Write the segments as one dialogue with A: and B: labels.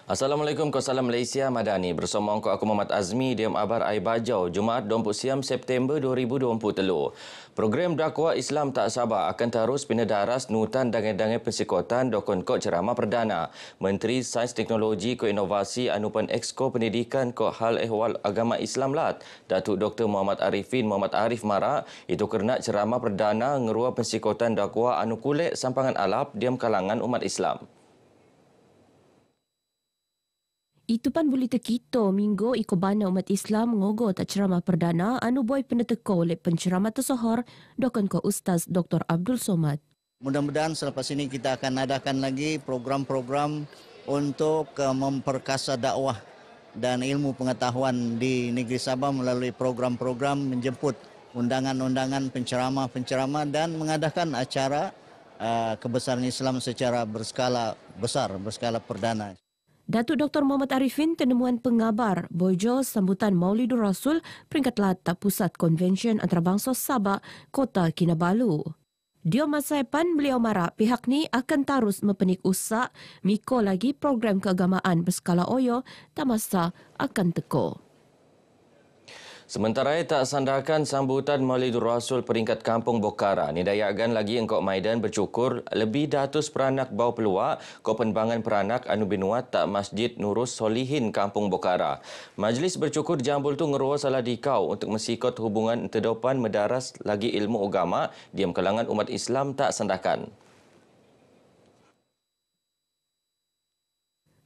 A: Assalamualaikum, Salam Malaysia Madani. Bersama aku Muhammad Azmi di Abar Air Bajau, Jumaat 20 siam September 2023. Program dakwah Islam tak sabar akan terus penedaras nutan dangai-dangai persekutuan dokon kod ceramah perdana. Menteri Sains Teknologi ko Inovasi Anupan Exco Pendidikan ko Hal Ehwal Agama Islam Lat, Datuk Dr. Muhammad Arifin Muhammad Arif Mara, itu kerana ceramah perdana ngerua persekutuan dakwah anu kulek sampangan alap diam kalangan umat Islam.
B: Itu pan berita kita minggu iko bana umat Islam ngogo tak ceramah perdana anu boy peneteko oleh penceramah tersohor dokon ko Ustaz Dr. Abdul Somad.
C: Mudah-mudahan selepas ini kita akan adakan lagi program-program untuk memperkasa dakwah dan ilmu pengetahuan di negeri Sabah melalui program-program menjemput undangan-undangan penceramah-penceramah dan mengadakan acara kebesaran Islam secara berskala besar, berskala perdana.
B: Datuk Dr. Muhammad Arifin tenemuan pengabar bojo sambutan Maulidur Rasul peringkat lata Pusat Konvensyen Antarabangsa Sabah, Kota Kinabalu. Dia masaipan beliau marah pihak ni akan terus mempenik usak miko lagi program keagamaan berskala oyo tak masa akan teko.
A: Sementara tak sandarkan sambutan Maulidur Rasul peringkat Kampung Bokara, nidayakan lagi engkau Maidan bercukur lebih datus peranak bau peluak ko penbangan peranak anu binuat tak Masjid Nurus Solihin Kampung Bokara. Majlis bercukur jambul tu ngerua salah dikau untuk mesikot hubungan terdepan medaras lagi ilmu agama diam kalangan umat Islam tak sandarkan.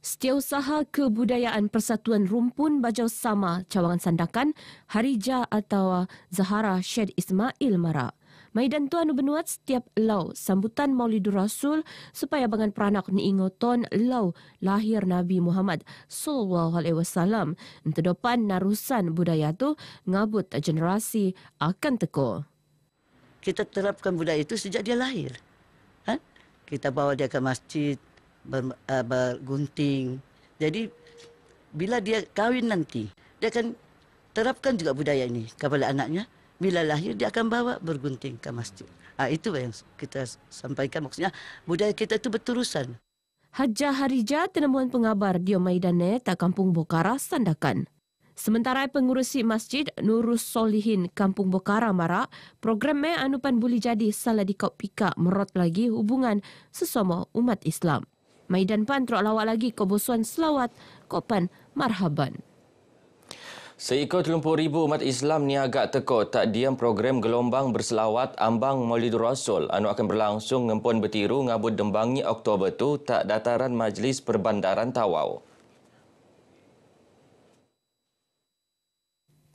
B: Setiausaha Kebudayaan Persatuan Rumpun Bajau Sama Cawangan Sandakan Harija atau Zahara Syed Ismail Mara. Maidan tu anu benuat setiap lau sambutan Maulidur Rasul supaya bangan peranak ni ingoton lau lahir Nabi Muhammad sallallahu alaihi wasallam. Entedopan narusan budaya tu ngabut generasi akan teko.
D: Kita terapkan budaya itu sejak dia lahir. Kita bawa dia ke masjid, bergunting. Jadi bila dia kahwin nanti, dia akan terapkan juga budaya ini kepada anaknya. Bila lahir dia akan bawa bergunting ke masjid. Itu yang kita sampaikan, maksudnya budaya kita itu berterusan.
B: Hajah Harija tenemuan pengabar di Maidane tak Kampung Bokara Sandakan. Sementara pengurusi Masjid Nurus Solihin Kampung Bokara Mara, programnya anupan boleh jadi salah dikau pika merot lagi hubungan sesama umat Islam. Maidan pan teruk lawak lagi kebosuan selawat, kopan marhaban.
A: Seikut 30,000 umat Islam niaga teko tak diam program gelombang berselawat ambang Maulidur Rasul anu akan berlangsung ngempun bertiru ngabut dembangi Oktober tu tak dataran Majlis Perbandaran Tawau.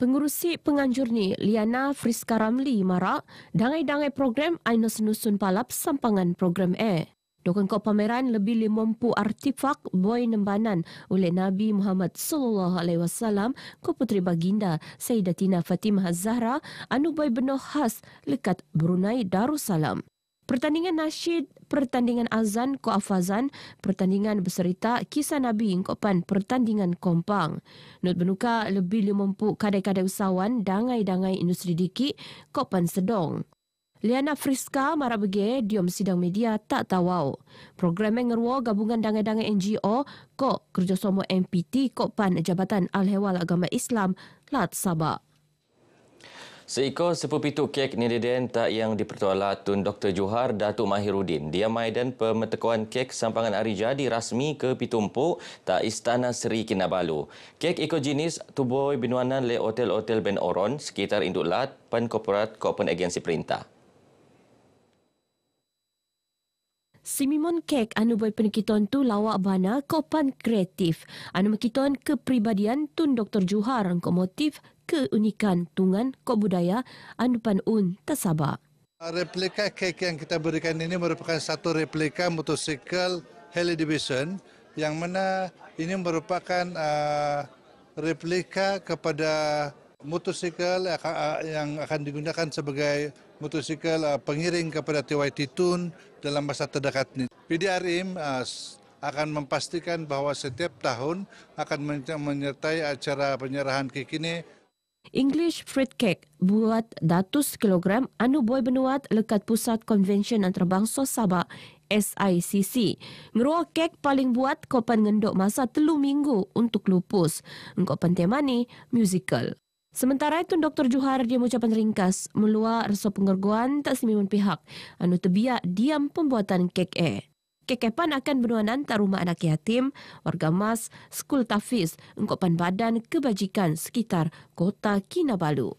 B: Pengurusi penganjur ni Liana Friska Ramli Mara dangai-dangai program aino senusun palap sampangan program Dokon kau pameran lebih 50 artifak boy nembanan oleh Nabi Muhammad sallallahu alaihi wasallam ko puteri baginda Sayyidatina Fatimah Az-Zahra anu boy benoh khas lekat Brunei Darussalam. Pertandingan nasyid, pertandingan azan ko afazan, pertandingan berserita kisah Nabi ko pan pertandingan kompang. Not benuka lebih 50 kadai-kadai usahawan dangai-dangai industri diki ko pan sedong. Liana Friska marah bege diom sidang media tak tawau. Program yang ngerwo gabungan dangai-dangai NGO ko kerjasama MPT ko pan Jabatan Al-Ehwal Agama Islam Lat Sabah.
A: Seikut sepupitu kek nididen tak yang dipertuala Tun Dr. Johar Datuk Mahiruddin. Dia Maidan pemetekuan kek sampangan hari jadi rasmi ke Pitumpuk tak Istana Seri Kinabalu. Kek ikut jenis tubuh binuanan le hotel-hotel Ben Oron sekitar Induk Lat pan korporat ko pan agensi perintah.
B: Simimon kek anu boy penikiton tu lawak bana kopan kreatif. Anu mekiton kepribadian Tun Dr. Johar ko motif keunikan tungan ko budaya anu pan tasaba.
E: Replika kek yang kita berikan ini merupakan satu replika motosikal Harley Davidson yang mana ini merupakan replika kepada motosikal yang akan digunakan sebagai motosikal pengiring kepada TYT Tun dalam masa terdekat ini. PDRM akan memastikan bahawa setiap tahun akan menyertai acara penyerahan kek ini.
B: English fruit cake buat 100 kg anu boy benuat lekat Pusat Konvensyen Antarabangsa Sabah SICC. Ngeruah kek paling buat kopan ngendok masa 3 minggu untuk lupus. Kopan tema ni musical. Sementara itu, Dr. Johar dia mengucapkan ringkas meluar resop pengerguan tak semimun pihak anu terbiak diam pembuatan kek Kekepan akan benuanan tak rumah anak yatim, warga mas, skul tafiz, engkopan badan kebajikan sekitar Kota Kinabalu.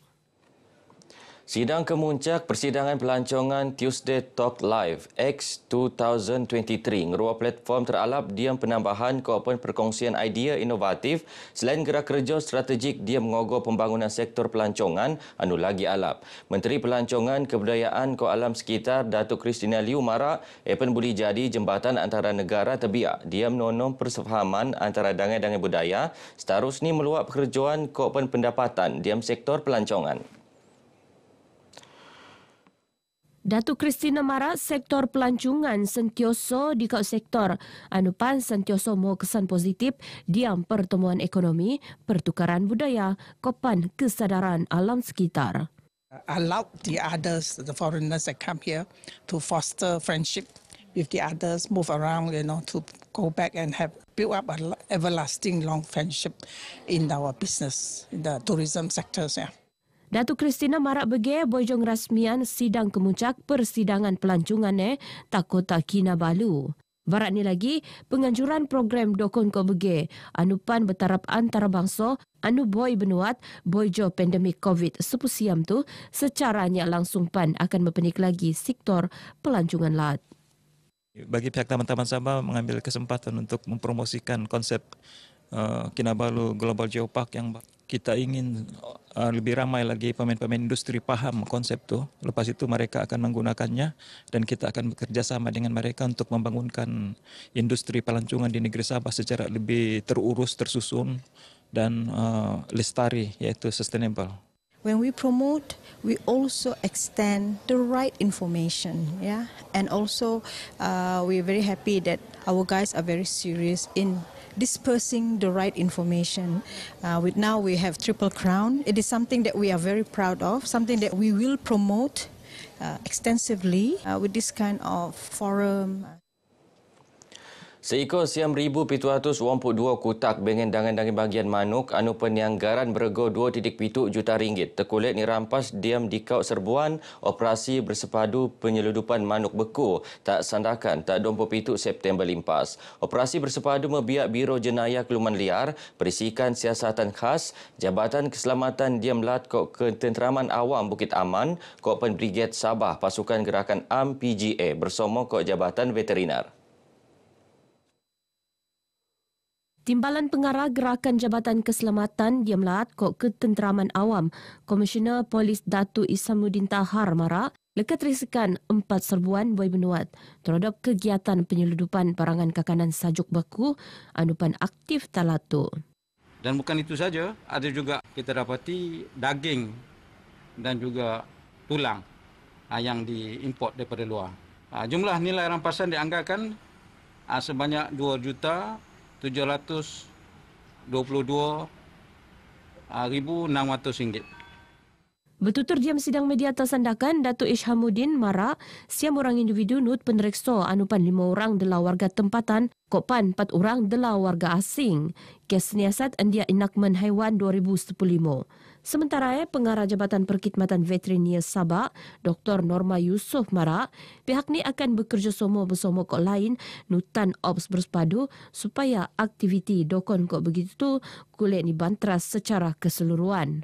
A: Sidang kemuncak persidangan pelancongan Tuesday Talk Live X 2023 ngeruah platform teralap diam penambahan keopen perkongsian idea inovatif selain gerak kerja strategik dia mengogoh pembangunan sektor pelancongan anu lagi alap. Menteri Pelancongan Kebudayaan Ko Alam Sekitar Datuk Christina Liu marak akan boleh jadi jembatan antara negara terbiak dia menonom persefahaman antara dangai-dangai budaya seterusnya meluap pekerjaan keopen pendapatan diam sektor pelancongan.
B: Datuk Christina marak sektor pelancongan sentioso di kau sektor anupan sentioso mau kesan positif diam pertemuan ekonomi, pertukaran budaya, kopan kesadaran alam sekitar.
F: Allow the others, the foreigners that come here, to foster friendship with the others, move around, to go back and have build up an everlasting long friendship in our business, in the tourism sectors. Yeah.
B: Datuk Christina marak bege bojong rasmian sidang kemuncak persidangan pelancongan tak Kota Kinabalu. Barat ni lagi penganjuran program dokon ko bege anupan bertaraf antarabangsa anu boy benuat boyjo pandemik COVID sepusiam tu secaranya langsung pan akan mempenik lagi sektor pelancongan laut.
G: Bagi pihak Taman-Taman Sabah mengambil kesempatan untuk mempromosikan konsep Kinabalu Global Geopark yang kita ingin lebih ramai lagi pemain-pemain industri paham konsep itu. Lepas itu mereka akan menggunakannya dan kita akan bekerjasama dengan mereka untuk membangunkan industri pelancongan di negeri Sabah secara lebih terurus, tersusun dan lestari, yaitu sustainable.
H: When we promote, we also extend the right information, and also we're very happy that our guys are very serious in dispersing the right information. Now we have Triple Crown. It is something that we are very proud of, something that we will promote extensively with this kind of forum.
A: Seekor siam 1,782 kutak bengen dangan-dangan bagian manuk anu penianggaran berego 2.7 juta ringgit terkulit ni rampas diam di kau serbuan operasi bersepadu penyeludupan manuk beku tak sandakan tak 27 September limpas. Operasi bersepadu membiak Biro Jenayah Keluman Liar berisikan siasatan khas Jabatan Keselamatan Diam Lat Kok Ketenteraman Awam Bukit Aman, Kopen Brigade Sabah Pasukan Gerakan AM PGA bersama Kok Jabatan Veterinar.
B: Timbalan Pengarah Gerakan Jabatan Keselamatan Diam Lat Kok Ketenteraman Awam, Komisioner Polis Datuk Isamuddin Tahar marak lekat risikan 4 serbuan boy benuat terhadap kegiatan penyeludupan barangan kakanan sajuk baku anupan aktif talatu.
I: Dan bukan itu saja, ada juga kita dapati daging dan juga tulang yang diimport daripada luar. Jumlah nilai rampasan dianggarkan sebanyak 2,722,600 ringgit.
B: Bertutur diam sidang media tersandakan, Datuk Ishamuddin marak siam orang individu nut peneriksa anupan 5 orang adalah warga tempatan, kopan 4 orang adalah warga asing. Kes siasat India Enakmen Haiwan 2015. Sementara Pengarah Jabatan Perkhidmatan Veteriner Sabah, Dr. Norma Yusof marak, pihak ni akan bekerjasama bersama kok lain nutan ops bersepadu supaya aktiviti dokon kok begitu kulit ni bantras secara keseluruhan.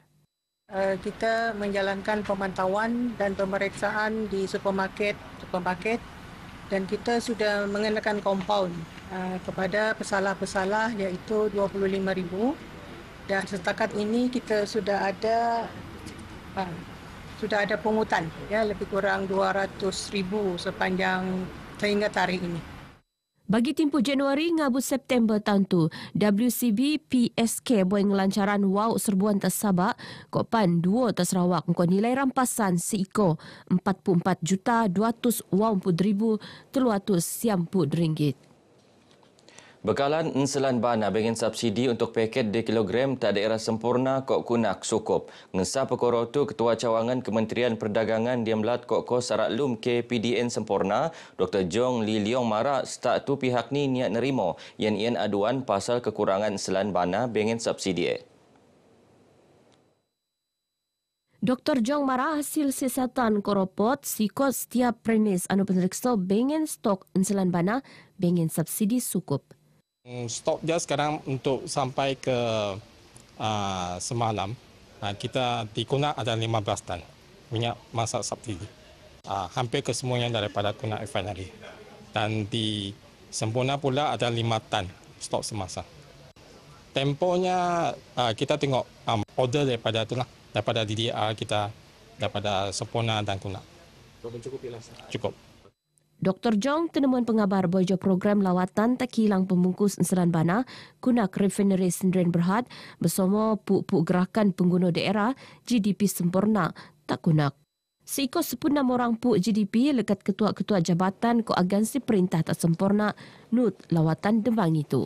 J: Kita menjalankan pemantauan dan pemeriksaan di supermarket dan kita sudah mengenakan kompaun kepada pesalah-pesalah iaitu 25,000 dan setakat ini kita sudah ada pungutan lebih kurang 200,000 sepanjang sehingga tarikh ini.
B: Bagi tempoh Januari ngabut September tahun tu, WCB PSK buat ngelancaran wow serbuan tas Sabah, kopan 2 tas Sarawak, kau nilai rampasan seiko 44,280,390 ringgit.
A: Bekalan enselan bana bengin subsidi untuk paket di kilogram tak daerah sempurna kok kunak sukup. Ngesa perkara tu Ketua Cawangan Kementerian Perdagangan Diamlat Kok Saraklum KPDN Sempurna, Dr. Jong Lee Leong Marak stak tu pihak ni niat nerimo yang ian aduan pasal kekurangan enselan bana bengin subsidi.
B: Dr. Jong Marak hasil siasatan koropot sikot setiap premis anu peneriksa bengin stok enselan bana bengin subsidi sukup.
K: Stok dia sekarang untuk sampai ke semalam, kita di Kunak ada 15 tan minyak masak subsidi. Hampir kesemuanya daripada Kunak refinery. Dan di Sempurna pula ada 5 tan stok semasa. Temponya kita tengok order daripada itulah, daripada DDR kita, daripada Sempurna dan Kunak. Cukup.
B: Dr. Jong tenemuan pengabar bojo program lawatan tak hilang pembungkus enselan bana Kunak Refinery Sendirian Berhad bersama puk-puk gerakan pengguna daerah GDP Sempurna tak kunak. Seikut 16 orang puk GDP lekat ketua-ketua jabatan ko agensi perintah tak sempurna nut lawatan Dembang itu.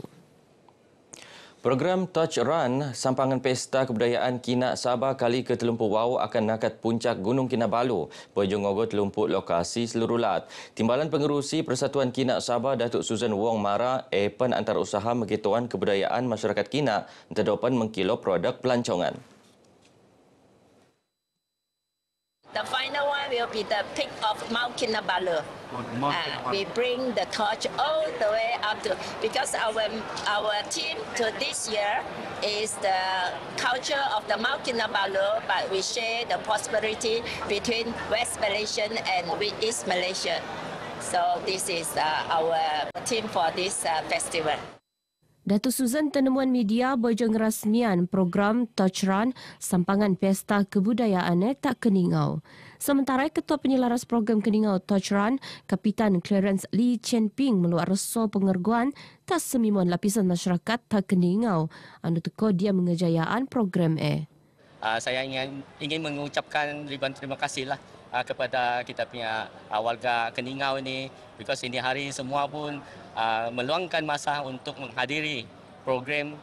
A: Program Touch Run, sampangan pesta kebudayaan Kinak Sabah kali ke-30 WAU akan nakat puncak Gunung Kinabalu, Bojongogo telumpuk lokasi seluruh lat. Timbalan Pengerusi Persatuan Kinak Sabah Datuk Susan Wong Mara, Epen Antarusaha Megituan Kebudayaan Masyarakat Kinak, terdapat mengkilo produk pelancongan.
L: The final one will be the peak of Mount Kinabalu. We bring the torch all the way up to, because our theme to this year is the culture of the Mount Kinabalu, but we share the prosperity between West Malaysia and East Malaysia. So this is our theme for this festival.
B: Datuk Susan tenemuan media bojong rasmian program Touch Run sampangan pesta kebudayaan tak keningau. Sementara Ketua Penyelaras Program Keningau Touch Run, Kapitan Clarence Lee Chen Ping meluat reso pengerguan tak semimuan lapisan masyarakat tak keningau anu teko dia mengejayaan program
M: Saya ingin mengucapkan ribuan terima kasihlah kepada kita punya warga Keningau ini, because ini hari semua pun meluangkan masa untuk menghadiri program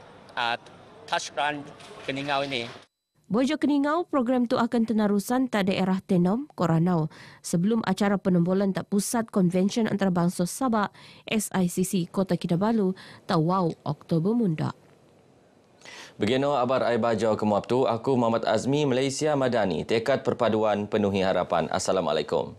M: Touch Run Keningau ini.
B: Bojo Keningau, program tu akan tenarusan tak daerah Tenom, Koranau sebelum acara penembolan tak pusat konvensyen antarabangsa Sabah SICC Kota Kinabalu tak WAU Oktober mundak.
A: Begino abar ai bajau kemuap tu, aku Muhammad Azmi, Malaysia Madani, tekad perpaduan penuhi harapan. Assalamualaikum.